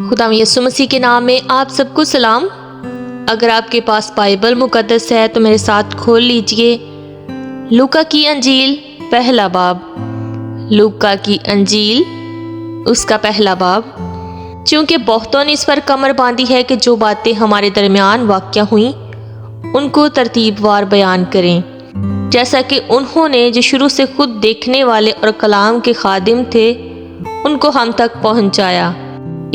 خدا یسوع مسیح کے نام میں آپ سب کو سلام۔ اگر آپ کے پاس بائبل مقدس ہے تو میرے ساتھ کھول لیجئے لوکا کی انجیل پہلا باب۔ لوکا کی انجیل اس کا پہلا باب۔ چونکہ بہتوں نے اس پر کمر باندھی ہے کہ جو باتیں ہمارے درمیان واقع ہوئیں ان کو ترتیب وار بیان کریں، جیسا کہ انہوں نے جو شروع سے خود دیکھنے والے اور کلام کے خادم تھے ان کو ہم تک پہنچایا۔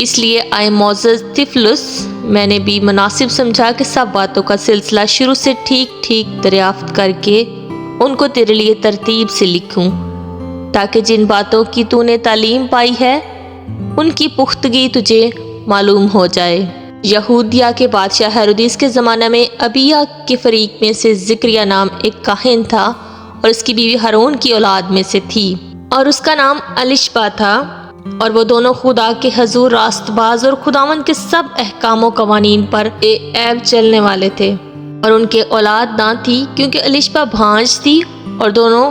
اس لیے اے معزز تھیوفلس، میں نے بھی مناسب سمجھا کہ سب باتوں کا سلسلہ شروع سے ٹھیک ٹھیک دریافت کر کے ان کو تیرے لیے ترتیب سے لکھوں، تاکہ جن باتوں کی تو نے تعلیم پائی ہے ان کی پختگی تجھے معلوم ہو جائے۔ یہودیہ کے بادشاہ ہیرودیس کے زمانہ میں ابیہ کے فریق میں سے زکریا نام ایک کاہن تھا اور اس کی بیوی ہارون کی اولاد میں سے تھی، اور اس کا نام الشبا تھا، اور وہ دونوں خدا کے حضور راست باز اور خداوند کے سب احکام و قوانین پر عیب چلنے والے تھے۔ اور ان کے اولاد نہ تھی کیونکہ الشبا بھانج تھی اور دونوں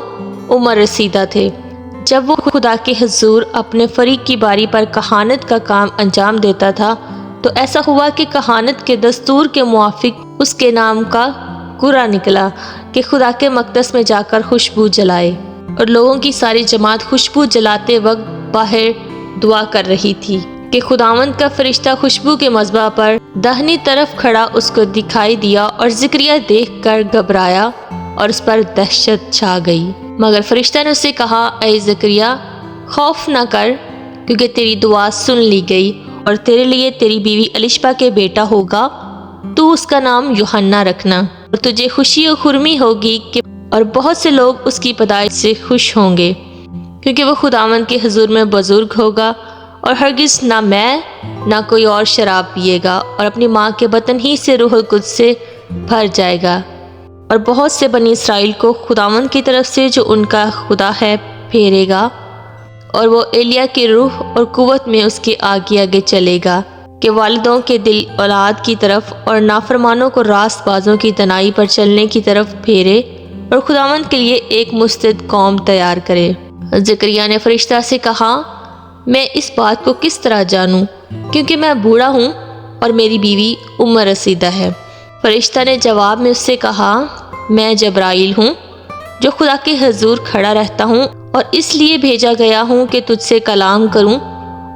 عمر رسیدہ تھے۔ جب وہ خدا کے حضور اپنے فریق کی باری پر کہانت کا کام انجام دیتا تھا تو ایسا ہوا کہ کہانت کے دستور کے موافق اس کے نام کا قرعہ نکلا کہ خدا کے مقدس میں جا کر خوشبو جلائے، اور لوگوں کی ساری جماعت خوشبو جلاتے وقت باہر دعا کر رہی تھی کہ خداوند کا فرشتہ خوشبو کے مذبح پر داہنی طرف کھڑا اس کو دکھائی دیا، اور زکریا دیکھ کر گھبرایا اور اس پر دہشت چھا گئی۔ مگر فرشتہ نے اس سے کہا، اے زکریا، خوف نہ کر، کیونکہ تیری دعا سن لی گئی، اور تیرے لیے تیری بیوی الشبا کے بیٹا ہوگا، تو اس کا نام یوحنا رکھنا، اور تجھے خوشی و خرمی ہوگی کہ اور بہت سے لوگ اس کی پیدائش سے خوش ہوں گے، کیونکہ وہ خداوند کے حضور میں بزرگ ہوگا، اور ہرگز نہ میں نہ کوئی اور شراب پیے گا، اور اپنی ماں کے بطن ہی سے روح القدس سے بھر جائے گا، اور بہت سے بنی اسرائیل کو خداوند کی طرف سے جو ان کا خدا ہے پھیرے گا، اور وہ ایلیا کی روح اور قوت میں اس کے آگے آگے چلے گا کہ والدوں کے دل اولاد کی طرف اور نافرمانوں کو راست بازوں کی تنائی پر چلنے کی طرف پھیرے، اور خداوند کے لیے ایک مستعد قوم تیار کرے۔ زکریا نے فرشتہ سے کہا، میں اس بات کو کس طرح جانوں، کیونکہ میں بوڑھا ہوں اور میری بیوی عمر رسیدہ ہے؟ فرشتہ نے جواب میں اس سے کہا، میں جبرائیل ہوں جو خدا کے حضور کھڑا رہتا ہوں، اور اس لیے بھیجا گیا ہوں کہ تجھ سے کلام کروں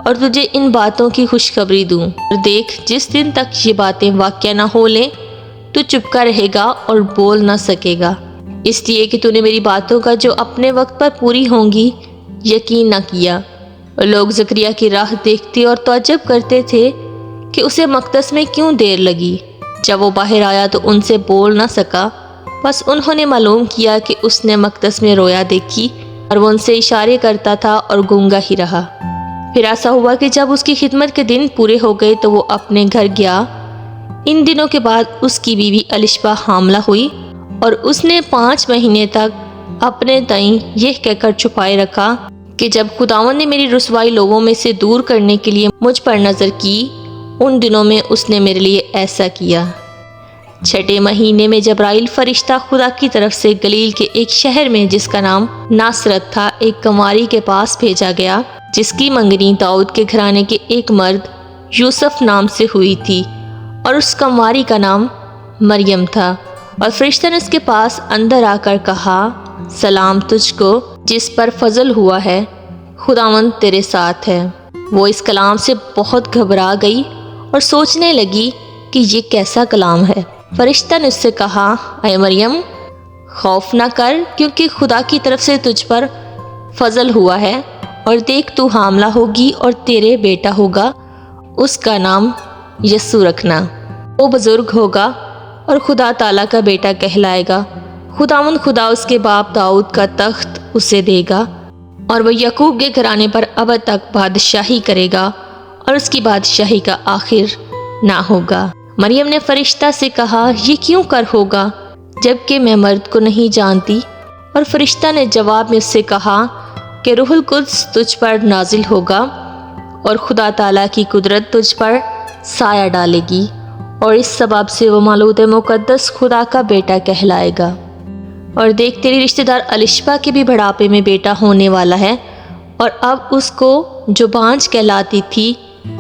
اور تجھے ان باتوں کی خوشخبری دوں۔ اور دیکھ، جس دن تک یہ باتیں واقع نہ ہو لیں تو چپکا رہے گا اور بول نہ سکے گا، اس لیے کہ تو نے میری باتوں کا جو اپنے وقت پر پوری ہوں گی یقین نہ کیا۔ اور لوگ زکریا کی راہ دیکھتے اور تعجب کرتے تھے کہ اسے مقدس میں کیوں دیر لگی۔ جب وہ باہر آیا تو ان سے بول نہ سکا، بس انہوں نے معلوم کیا کہ اس نے مقدس میں رویا دیکھی، اور وہ ان سے اشارے کرتا تھا اور گونگا ہی رہا۔ پھر ایسا ہوا کہ جب اس کی خدمت کے دن پورے ہو گئے تو وہ اپنے گھر گیا۔ ان دنوں کے بعد اس کی بیوی الشبا حاملہ ہوئی، اور اس نے 5 مہینے تک اپنے تئیں یہ کہہ کر چھپائے رکھا کہ جب خداوند نے میری رسوائی لوگوں میں سے دور کرنے کے لیے مجھ پر نظر کی، ان دنوں میں اس نے میرے لیے ایسا کیا۔ 6 مہینے میں جبرائیل فرشتہ خدا کی طرف سے گلیل کے ایک شہر میں جس کا نام ناصرت تھا ایک کنواری کے پاس بھیجا گیا، جس کی منگنی داؤد کے گھرانے کے ایک مرد یوسف نام سے ہوئی تھی، اور اس کنواری کا نام مریم تھا۔ اور فرشتہ نے اس کے پاس اندر آ کر کہا، سلام تجھ کو جس پر فضل ہوا ہے، خداوند تیرے ساتھ ہے۔ وہ اس کلام سے بہت گھبرا گئی اور سوچنے لگی کہ یہ کیسا کلام ہے۔ فرشتہ نے اس سے کہا، اے مریم، خوف نہ کر، کیونکہ خدا کی طرف سے تجھ پر فضل ہوا ہے، اور دیکھ تو حاملہ ہوگی اور تیرے بیٹا ہوگا، اس کا نام یسوع رکھنا۔ وہ بزرگ ہوگا اور خدا تعالیٰ کا بیٹا کہلائے گا۔ خداوند خدا اس کے باپ داؤد کا تخت اسے دے گا، اور وہ یعقوب کے گھرانے پر ابد تک بادشاہی کرے گا، اور اس کی بادشاہی کا آخر نہ ہوگا۔ مریم نے فرشتہ سے کہا، یہ کیوں کر ہوگا جبکہ میں مرد کو نہیں جانتی؟ اور فرشتہ نے جواب میں اس سے کہا کہ روح القدس تجھ پر نازل ہوگا، اور خدا تعالیٰ کی قدرت تجھ پر سایہ ڈالے گی، اور اس سبب سے وہ مولود مقدس خدا کا بیٹا کہلائے گا۔ اور دیکھ، تیری رشتہ دار الشبا کے بھی بڑھاپے میں بیٹا ہونے والا ہے، اور اب اس کو جو بانجھ کہلاتی تھی